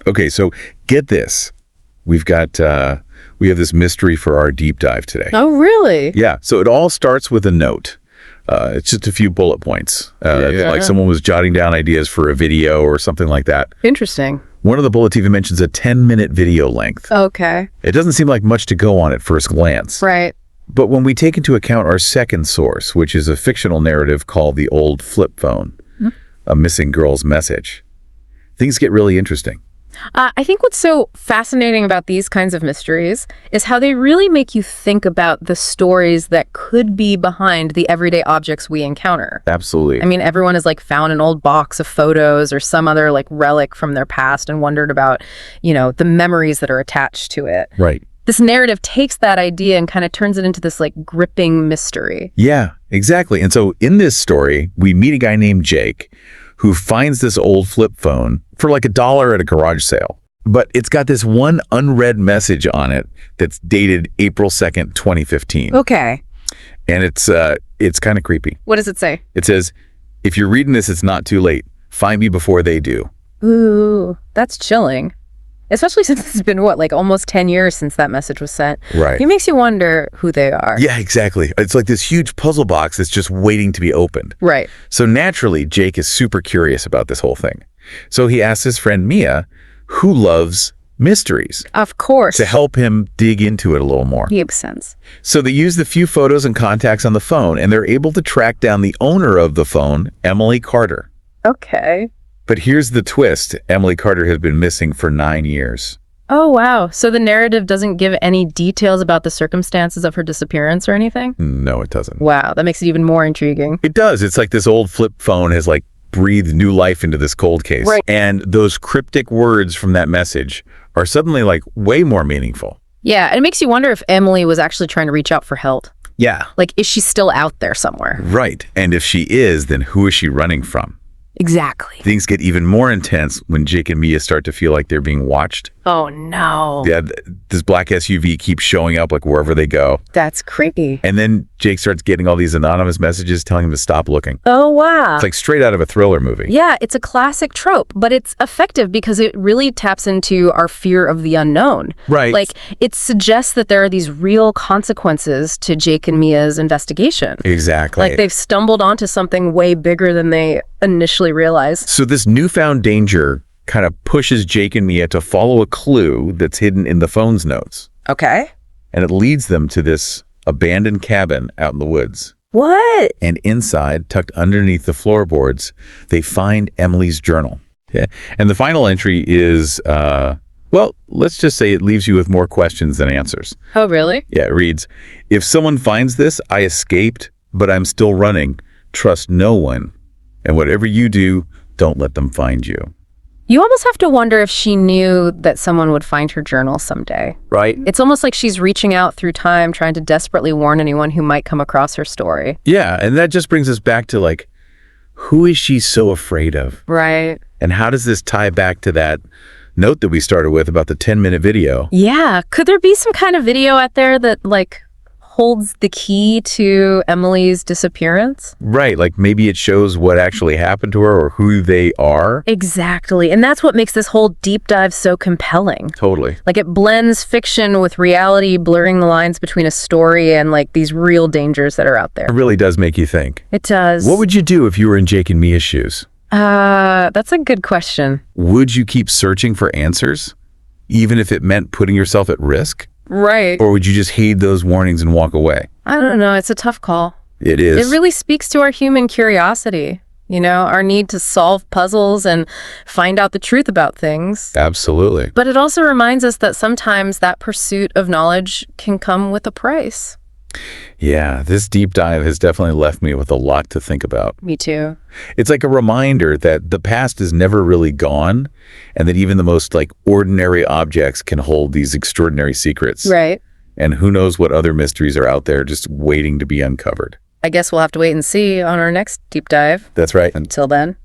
Okay, so get this. We have this mystery for our deep dive today. Oh, really? Yeah, so it all starts with a note. It's just a few bullet points. Yeah. Like someone was jotting down ideas for a video or something like that. Interesting. One of the bullets even mentions a 10-minute video length. Okay. It doesn't seem like much to go on at first glance. Right. But when we take into account our second source, which is a fictional narrative called The Old Flip Phone, a missing girl's message, things get really interesting. I think what's so fascinating about these kinds of mysteries is how they really make you think about the stories that could be behind the everyday objects we encounter. Absolutely. I mean, everyone has like found an old box of photos or some other like relic from their past and wondered about, the memories that are attached to it. Right. This narrative takes that idea and kind of turns it into this like gripping mystery. Yeah, exactly. And so in this story, we meet a guy named Jake who finds this old flip phone for like $1 at a garage sale. But it's got this one unread message on it that's dated April 2nd, 2015. Okay. And it's kind of creepy. What does it say? It says, "If you're reading this, it's not too late. Find me before they do." Ooh, that's chilling. Especially since it's been, almost 10 years since that message was sent. Right. It makes you wonder who they are. Yeah, exactly. It's like this huge puzzle box that's just waiting to be opened. Right. So naturally, Jake is super curious about this whole thing. So he asks his friend Mia, who loves mysteries, Of course. to help him dig into it a little more. Makes sense. So they use the few photos and contacts on the phone, and they're able to track down the owner of the phone, Emily Carter. Okay. But here's the twist. Emily Carter has been missing for 9 years. Oh, wow. So the narrative doesn't give any details about the circumstances of her disappearance or anything? No, it doesn't. Wow, that makes it even more intriguing. It does. It's like this old flip phone has breathed new life into this cold case. Right. And those cryptic words from that message are suddenly way more meaningful. Yeah, and it makes you wonder if Emily was actually trying to reach out for help. Yeah. Is she still out there somewhere? Right. And if she is, then who is she running from? Exactly. Things get even more intense when Jake and Mia start to feel like they're being watched. Oh, no. Yeah, this black SUV keeps showing up wherever they go. That's creepy. And then Jake starts getting all these anonymous messages telling him to stop looking. Oh, wow. It's like straight out of a thriller movie. Yeah, it's a classic trope, but it's effective because it really taps into our fear of the unknown. Right. It suggests that there are these real consequences to Jake and Mia's investigation. Exactly. They've stumbled onto something way bigger than they initially realized. So this newfound danger kind of pushes Jake and Mia to follow a clue that's hidden in the phone's notes. Okay. And it leads them to this abandoned cabin out in the woods. What? And inside, tucked underneath the floorboards, they find Emily's journal. Yeah. And the final entry is, let's just say it leaves you with more questions than answers. Oh, really? Yeah, it reads, "If someone finds this, I escaped, but I'm still running. Trust no one. And whatever you do, don't let them find you." You almost have to wonder if she knew that someone would find her journal someday. Right? It's almost like she's reaching out through time, trying to desperately warn anyone who might come across her story. Yeah, and that just brings us back to who is she so afraid of? Right. And how does this tie back to that note that we started with about the 10-minute video? Yeah. Could there be some kind of video out there that holds the key to Emily's disappearance? Right, maybe it shows what actually happened to her or who they are. Exactly. And that's what makes this whole deep dive so compelling. Totally. It blends fiction with reality, blurring the lines between a story and these real dangers that are out there. It really does make you think. It does. What would you do if you were in Jake and Mia's shoes? That's a good question. Would you keep searching for answers, even if it meant putting yourself at risk? Right. Or would you just heed those warnings and walk away? I don't know. It's a tough call. It is. It really speaks to our human curiosity, our need to solve puzzles and find out the truth about things. Absolutely. But it also reminds us that sometimes that pursuit of knowledge can come with a price. Yeah, this deep dive has definitely left me with a lot to think about. Me too. It's like a reminder that the past is never really gone, and that even the most ordinary objects can hold these extraordinary secrets. Right. And who knows what other mysteries are out there just waiting to be uncovered. I guess we'll have to wait and see on our next deep dive. That's right. Until then.